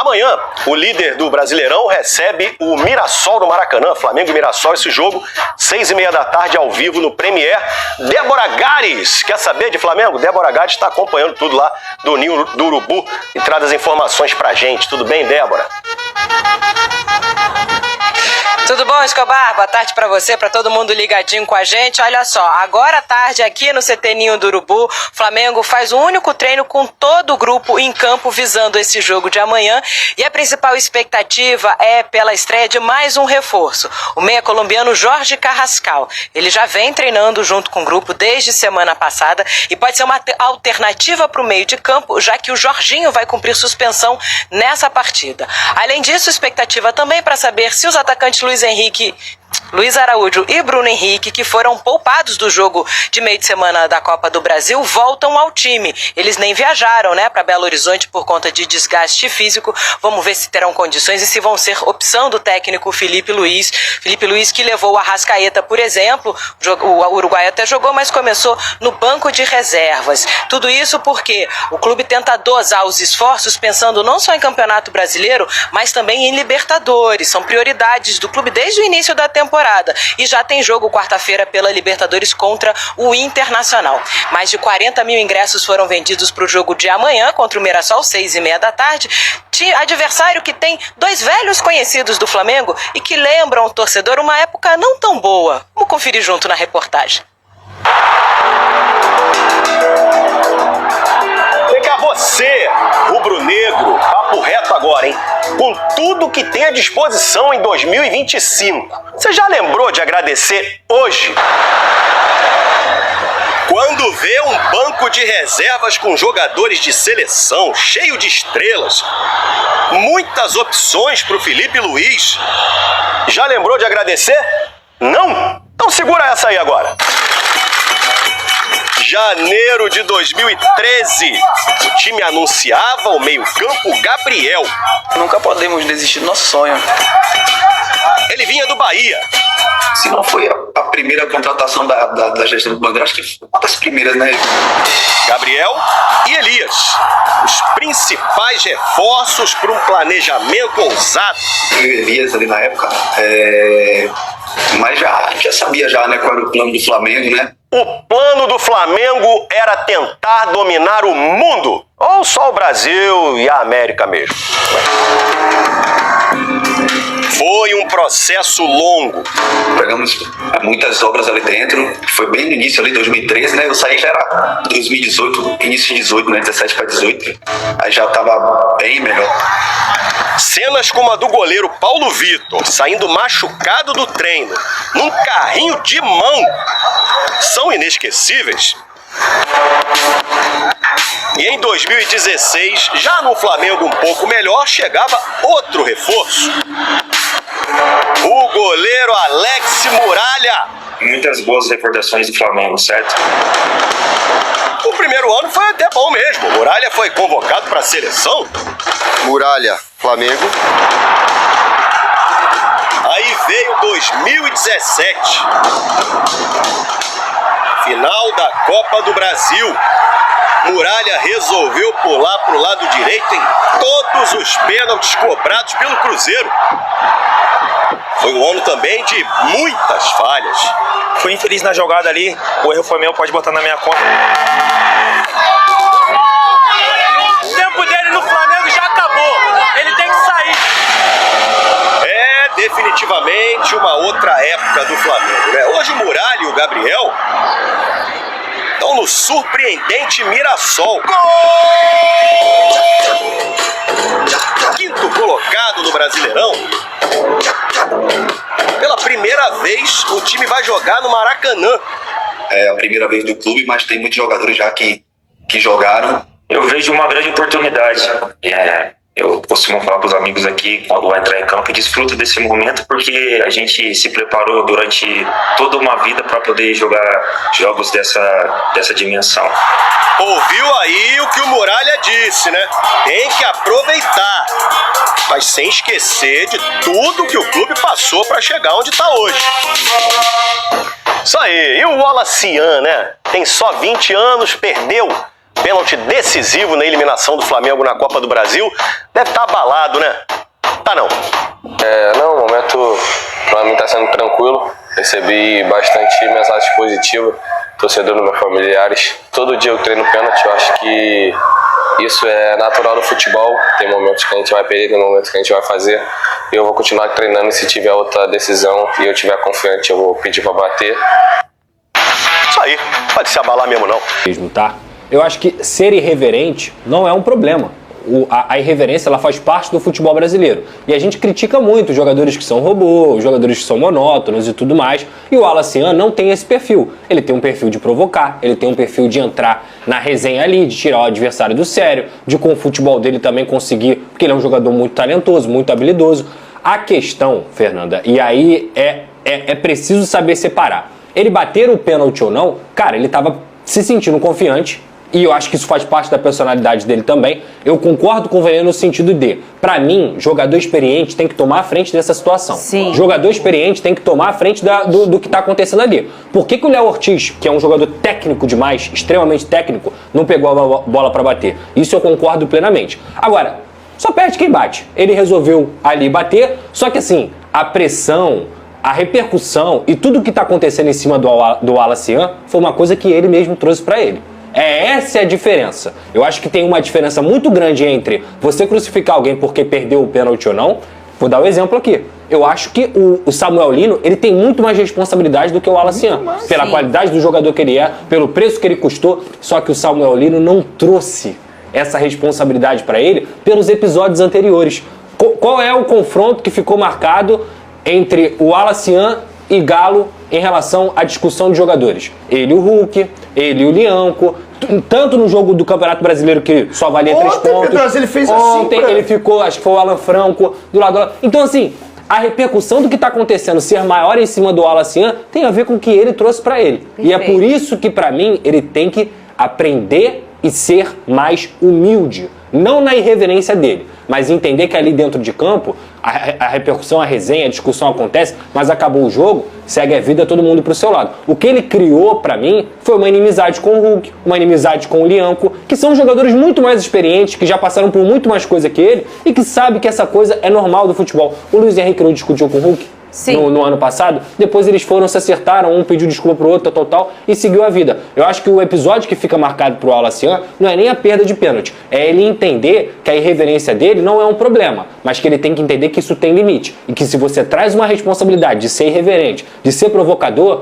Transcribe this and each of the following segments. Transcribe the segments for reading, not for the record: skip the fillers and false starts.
Amanhã, o líder do Brasileirão recebe o Mirassol no Maracanã. Flamengo e Mirassol, esse jogo, 6h30 da tarde, ao vivo no Premier. Débora Gares, quer saber de Flamengo? Débora Gares está acompanhando tudo lá do Ninho do Urubu e traz as informações pra gente. Tudo bem, Débora? Tudo bom, Escobar? Boa tarde pra você, pra todo mundo ligadinho com a gente. Olha só, agora à tarde aqui no CT Ninho do Urubu, o Flamengo faz um único treino com todo o grupo em campo visando esse jogo de amanhã. E a principal expectativa é pela estreia de mais um reforço, o meia colombiano Jorge Carrascal. Ele já vem treinando junto com o grupo desde semana passada e pode ser uma alternativa para o meio de campo, já que o Jorginho vai cumprir suspensão nessa partida. Além disso, expectativa também para saber se os atacantes Luiz Araújo e Bruno Henrique, que foram poupados do jogo de meio de semana da Copa do Brasil, voltam ao time. Eles nem viajaram, para Belo Horizonte por conta de desgaste físico. Vamos ver se terão condições e se vão ser opção do técnico Felipe Luiz. Felipe Luiz, que levou o Arrascaeta, por exemplo, o uruguaio até jogou, mas começou no banco de reservas. Tudo isso porque o clube tenta dosar os esforços pensando não só em Campeonato Brasileiro, mas também em Libertadores. São prioridades do clube desde o início da temporada. E já tem jogo quarta-feira pela Libertadores contra o Internacional. Mais de 40 mil ingressos foram vendidos para o jogo de amanhã contra o Mirassol, 6h30 da tarde. Adversário que tem dois velhos conhecidos do Flamengo e que lembram o torcedor uma época não tão boa. Vamos conferir junto na reportagem. Você, rubro-negro, papo reto agora, hein? Com tudo que tem à disposição em 2025. Você já lembrou de agradecer hoje? Quando vê um banco de reservas com jogadores de seleção, cheio de estrelas, muitas opções pro Felipe Luiz, já lembrou de agradecer? Não? Então segura essa aí agora. Janeiro de 2013, o time anunciava o meio-campo Gabriel. Nunca podemos desistir do nosso sonho. Ele vinha do Bahia. Se não foi a primeira contratação da gestão do Bandeira, acho que foi uma das primeiras, né? Gabriel e Elias, os principais reforços para um planejamento ousado. Eu e Elias ali na época, mas já sabia né, qual era o plano do Flamengo, né? O plano do Flamengo era tentar dominar o mundo, ou só o Brasil e a América mesmo. Foi um processo longo. Pegamos muitas obras ali dentro, foi bem no início ali, 2013, né? Eu saí já era 2018, início de 18, né? 17 para 18. Aí já tava bem melhor. Cenas como a do goleiro Paulo Vitor, saindo machucado do treino, num carrinho de mão, são inesquecíveis. E em 2016, já no Flamengo um pouco melhor, chegava outro reforço. O goleiro Alex Muralha. Muitas boas recordações do Flamengo, certo? O primeiro ano foi até bom mesmo. Muralha foi convocado para a seleção. Muralha, Flamengo. Aí veio 2017. Final da Copa do Brasil. Muralha resolveu pular pro lado direito em todos os pênaltis cobrados pelo Cruzeiro. Foi um ano também de muitas falhas. Fui infeliz na jogada ali, o erro foi meu, pode botar na minha conta. O tempo dele no Flamengo já acabou, ele tem que sair. É definitivamente uma outra época do Flamengo, né? Hoje o Muralha e o Gabriel estão no surpreendente Mirassol. Quinto colocado no Brasileirão. Pela primeira vez, o time vai jogar no Maracanã. É a primeira vez do clube, mas tem muitos jogadores já que jogaram. Eu vejo uma grande oportunidade. Eu costumo falar para os amigos aqui, quando vai entrar em campo, desfruta desse momento, porque a gente se preparou durante toda uma vida para poder jogar jogos dessa dimensão. Ouviu aí o que o Muralha disse, né? Tem que aproveitar, mas sem esquecer de tudo que o clube passou para chegar onde está hoje. Isso aí. E o Wallace Ian, né? Tem só 20 anos, perdeu Pênalti decisivo na eliminação do Flamengo na Copa do Brasil. Deve estar abalado, né? Tá não. Não, o momento pra mim tá sendo tranquilo. Recebi bastante mensagem positiva, torcedor dos meus familiares. Todo dia eu treino pênalti, eu acho que isso é natural do futebol. Tem momentos que a gente vai perder, tem momentos que a gente vai fazer. Eu vou continuar treinando e se tiver outra decisão e eu tiver confiante, eu vou pedir pra bater. Isso aí, pode se abalar mesmo não. Tá? Eu acho que ser irreverente não é um problema. A irreverência, ela faz parte do futebol brasileiro. E a gente critica muito os jogadores que são robôs, os jogadores que são monótonos e tudo mais. E o Wallace Yan não tem esse perfil. Ele tem um perfil de provocar, ele tem um perfil de entrar na resenha ali, de tirar o adversário do sério, de com o futebol dele também conseguir, porque ele é um jogador muito talentoso, muito habilidoso. A questão, Fernanda, e aí é preciso saber separar. Ele bater o pênalti ou não, cara, ele tava se sentindo confiante. E eu acho que isso faz parte da personalidade dele também. Eu concordo com o Veneno no sentido de, pra mim, jogador experiente tem que tomar a frente dessa situação. Sim. Jogador experiente tem que tomar a frente do que tá acontecendo ali. Por que o Léo Ortiz, que é um jogador técnico demais, extremamente técnico, não pegou a bola pra bater? Isso eu concordo plenamente. Agora, só perde quem bate. Ele resolveu ali bater, só que assim, a pressão, a repercussão e tudo que tá acontecendo em cima do Wallace Yan foi uma coisa que ele mesmo trouxe pra ele. Essa é a diferença. Eu acho que tem uma diferença muito grande entre você crucificar alguém porque perdeu o pênalti ou não. Vou dar um exemplo aqui. Eu acho que o Samuel Lino, ele tem muito mais responsabilidade do que o Wallace Yan. Pela qualidade do jogador que ele é, pelo preço que ele custou. Só que o Samuel Lino não trouxe essa responsabilidade para ele pelos episódios anteriores. Qual é o confronto que ficou marcado entre o Wallace Yan e Galo em relação à discussão de jogadores? Ele o Hulk, ele o Lianco, tanto no jogo do Campeonato Brasileiro que só valia 3 pontos. Pedroso, ele fez Ontem assim, ele ficou, acho que foi o Alan Franco do lado. Então assim, a repercussão do que está acontecendo ser maior em cima do Wallace Yan tem a ver com o que ele trouxe para ele. Perfeito. E é por isso que para mim ele tem que aprender e ser mais humilde. Não na irreverência dele, mas entender que ali dentro de campo a repercussão, a resenha, a discussão acontece, mas acabou o jogo, segue a vida, todo mundo pro seu lado. O que ele criou pra mim foi uma inimizade com o Hulk, uma inimizade com o Lianco, que são jogadores muito mais experientes, que já passaram por muito mais coisa que ele e que sabe que essa coisa é normal do futebol. O Luiz Henrique não discutiu com o Hulk? No ano passado, depois eles foram, se acertaram, um pediu desculpa pro outro, tal, e seguiu a vida. Eu acho que o episódio que fica marcado pro Wallace Yan não é nem a perda de pênalti, é ele entender que a irreverência dele não é um problema, mas que ele tem que entender que isso tem limite, e que se você traz uma responsabilidade de ser irreverente, de ser provocador,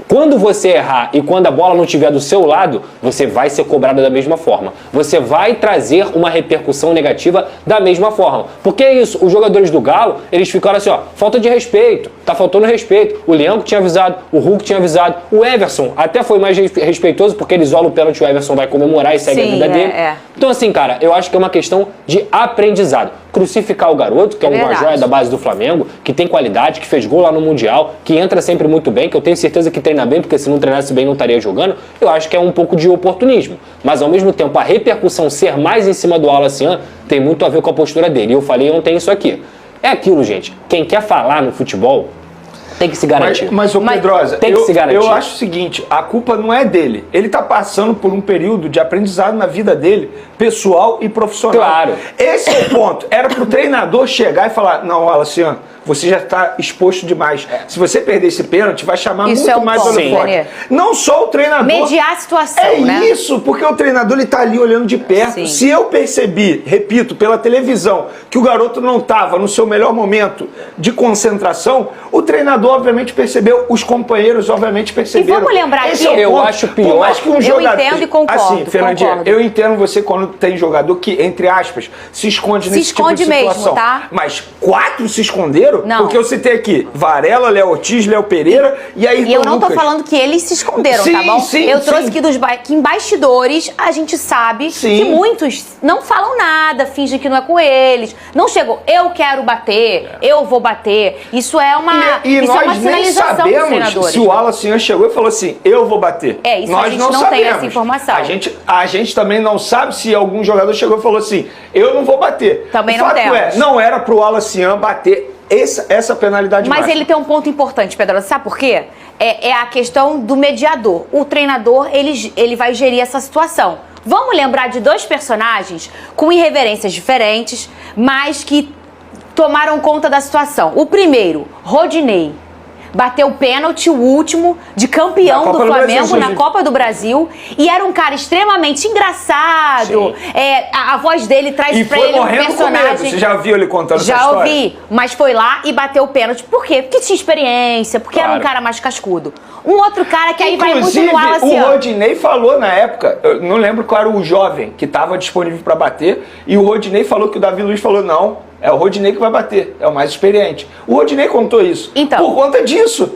quando você errar e quando a bola não estiver do seu lado, você vai ser cobrado da mesma forma. Você vai trazer uma repercussão negativa da mesma forma. Porque é isso, os jogadores do Galo, eles ficaram assim, ó, falta de respeito, tá faltando respeito. O Lianco tinha avisado, o Hulk tinha avisado, o Everson até foi mais respeitoso porque ele isola o pênalti, o Everson vai comemorar e segue a vida dele. Então assim, cara, eu acho que é uma questão de aprendizado. Crucificar o garoto, que é uma joia da base do Flamengo, que tem qualidade, que fez gol lá no Mundial, que entra sempre muito bem, que eu tenho certeza que treina bem, porque se não treinasse bem não estaria jogando, eu acho que é um pouco de oportunismo. Mas ao mesmo tempo, a repercussão ser mais em cima do Wallace Yan tem muito a ver com a postura dele. E eu falei ontem isso aqui. É aquilo, gente. Quem quer falar no futebol tem que se garantir. Mas ô Pedrosa, tem que se garantir. Eu acho o seguinte, a culpa não é dele. Ele tá passando por um período de aprendizado na vida dele, pessoal e profissional. Claro. Esse é o ponto. Era pro treinador chegar e falar, não, Wallace Yan, você já está exposto demais. Se você perder esse pênalti, vai chamar isso muito um mais holofote. Não só o treinador. Mediar a situação, né? É isso, porque o treinador ele tá ali olhando de perto. Sim. Se eu percebi, repito, pela televisão, que o garoto não estava no seu melhor momento de concentração, o treinador obviamente percebeu, os companheiros obviamente perceberam. E vamos lembrar esse aqui, é o ponto. eu acho pior. Por mais que um jogador, eu entendo e concordo. Assim, Fernandinha, concordo. eu entendo você quando tem jogador que, entre aspas, se esconde nesse tipo de situação. Mesmo, tá? Mas 4 se esconderam? Não. Porque eu citei aqui Varela, Léo Ortiz, Léo Pereira e aí E eu não tô falando que eles se esconderam, sim, tá bom? Sim, eu trouxe aqui que em bastidores a gente sabe que muitos não falam nada, fingem que não é com eles. Não chegou, eu quero bater, eu vou bater. Isso é uma, e isso nós é uma sinalização dos nem treinadores. sabemos se o Wallace Yan chegou e falou assim, eu vou bater. É, isso nós a gente não não sabemos. tem essa informação. A gente também não sabe se algum jogador chegou e falou assim, eu não vou bater. Também o não fato temos. não era pro Wallace Yan bater essa penalidade Mas máxima. ele tem um ponto importante, Pedro. Sabe por quê? É a questão do mediador. O treinador, ele vai gerir essa situação. Vamos lembrar de dois personagens com irreverências diferentes, mas que tomaram conta da situação. O primeiro, Rodinei. Bateu o pênalti, o último, de campeão do Flamengo na Copa do Brasil. E era um cara extremamente engraçado. A voz dele traz pra ele um personagem. Você já viu ele contando essa história? Já ouvi, mas foi lá e bateu o pênalti. Por quê? Porque tinha experiência, porque era um cara mais cascudo. Um outro cara que aí vai muito no Wallace. O Rodinei falou na época, eu não lembro qual era o jovem que estava disponível para bater, e o Rodinei falou que o Davi Luiz falou: não, é o Rodinei que vai bater, é o mais experiente. O Rodinei contou isso. Então, por conta disso,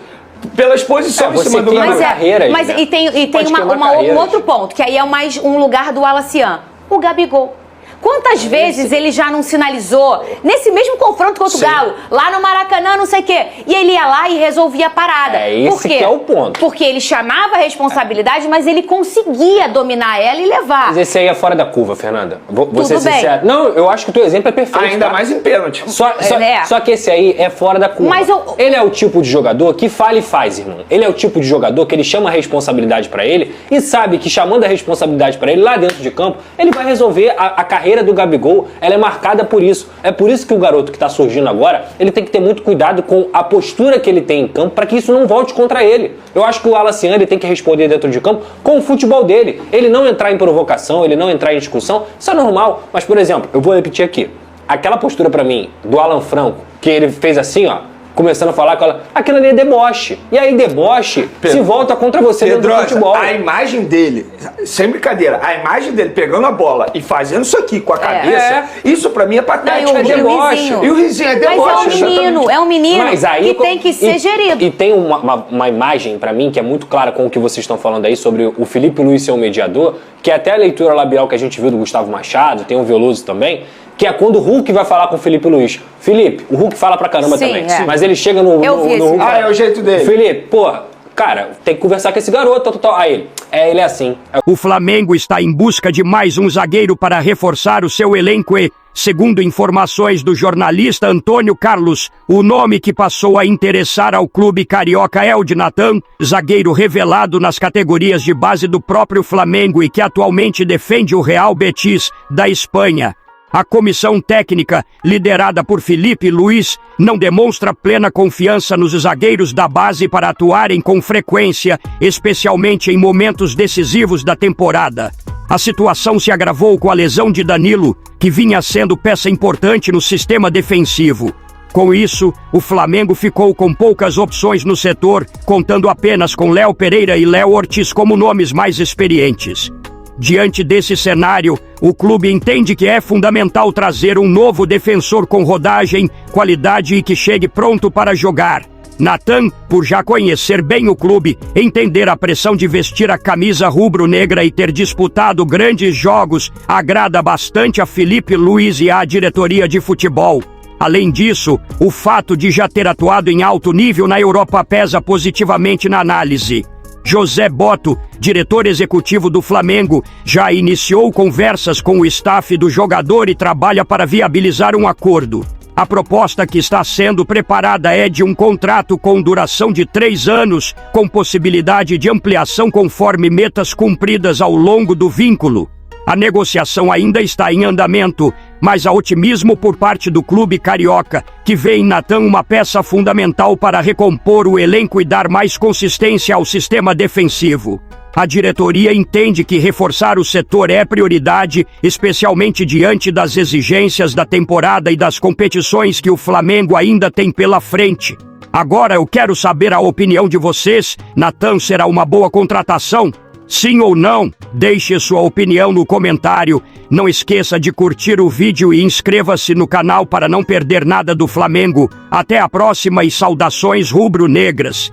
pela exposição em cima do garoto. Mas e tem um outro ponto, que aí é mais um lugar do Wallacian. O Gabigol. Quantas vezes ele já não sinalizou, nesse mesmo confronto contra o Galo, lá no Maracanã, não sei o quê, e ele ia lá e resolvia a parada. Por quê? Que é o ponto. Porque ele chamava a responsabilidade, mas ele conseguia dominar ela e levar. Mas esse aí é fora da curva, Fernanda. Vou ser Tudo bem. sincero. Não, eu acho que o teu exemplo é perfeito. Ainda mais em pênalti. Só que esse aí é fora da curva. Mas ele é o tipo de jogador que fala e faz, irmão. Ele é o tipo de jogador que ele chama a responsabilidade pra ele e sabe que chamando a responsabilidade pra ele lá dentro de campo, ele vai resolver a carreira do Gabigol. Ela é marcada por isso. É por isso que o garoto que tá surgindo agora, ele tem que ter muito cuidado com a postura que ele tem em campo para que isso não volte contra ele. Eu acho que o Wallacian, ele tem que responder dentro de campo com o futebol dele. Ele não entrar em provocação, ele não entrar em discussão, isso é normal. Mas, por exemplo, eu vou repetir aqui. Aquela postura pra mim do Alan Franco, que ele fez assim, ó, começando a falar com ela, aquilo ali é deboche. E aí deboche se volta contra você dentro do futebol. A imagem dele, sem brincadeira, a imagem dele pegando a bola e fazendo isso aqui com a cabeça, isso pra mim é patético. É deboche. E o risinho é deboche. Mas é um menino mas aí, que tem que ser gerido. E tem uma imagem pra mim que é muito clara com o que vocês estão falando aí sobre o Felipe Luiz ser um mediador, que é até a leitura labial que a gente viu do Gustavo Machado, tem o Veloso também, que é quando o Hulk vai falar com o Felipe Luiz. Felipe, o Hulk fala pra caramba também. Mas ele chega no Hulk. É o jeito dele. Felipe, porra, cara, tem que conversar com esse garoto, Aí ele é assim. O Flamengo está em busca de mais um zagueiro para reforçar o seu elenco e, segundo informações do jornalista Antônio Carlos, o nome que passou a interessar ao clube carioca é o de Natan, zagueiro revelado nas categorias de base do próprio Flamengo e que atualmente defende o Real Betis da Espanha. A comissão técnica, liderada por Felipe Luiz, não demonstra plena confiança nos zagueiros da base para atuarem com frequência, especialmente em momentos decisivos da temporada. A situação se agravou com a lesão de Danilo, que vinha sendo peça importante no sistema defensivo. Com isso, o Flamengo ficou com poucas opções no setor, contando apenas com Léo Pereira e Léo Ortiz como nomes mais experientes. Diante desse cenário, o clube entende que é fundamental trazer um novo defensor com rodagem, qualidade e que chegue pronto para jogar. Natan, por já conhecer bem o clube, entender a pressão de vestir a camisa rubro-negra e ter disputado grandes jogos, agrada bastante a Felipe Luiz e à diretoria de futebol. Além disso, o fato de já ter atuado em alto nível na Europa pesa positivamente na análise. José Boto, diretor executivo do Flamengo, já iniciou conversas com o staff do jogador e trabalha para viabilizar um acordo. A proposta que está sendo preparada é de um contrato com duração de 3 anos, com possibilidade de ampliação conforme metas cumpridas ao longo do vínculo. A negociação ainda está em andamento, mas há otimismo por parte do clube carioca, que vê em Natan uma peça fundamental para recompor o elenco e dar mais consistência ao sistema defensivo. A diretoria entende que reforçar o setor é prioridade, especialmente diante das exigências da temporada e das competições que o Flamengo ainda tem pela frente. Agora eu quero saber a opinião de vocês. Natan será uma boa contratação? Sim ou não? Deixe sua opinião no comentário. Não esqueça de curtir o vídeo e inscreva-se no canal para não perder nada do Flamengo. Até a próxima e saudações rubro-negras.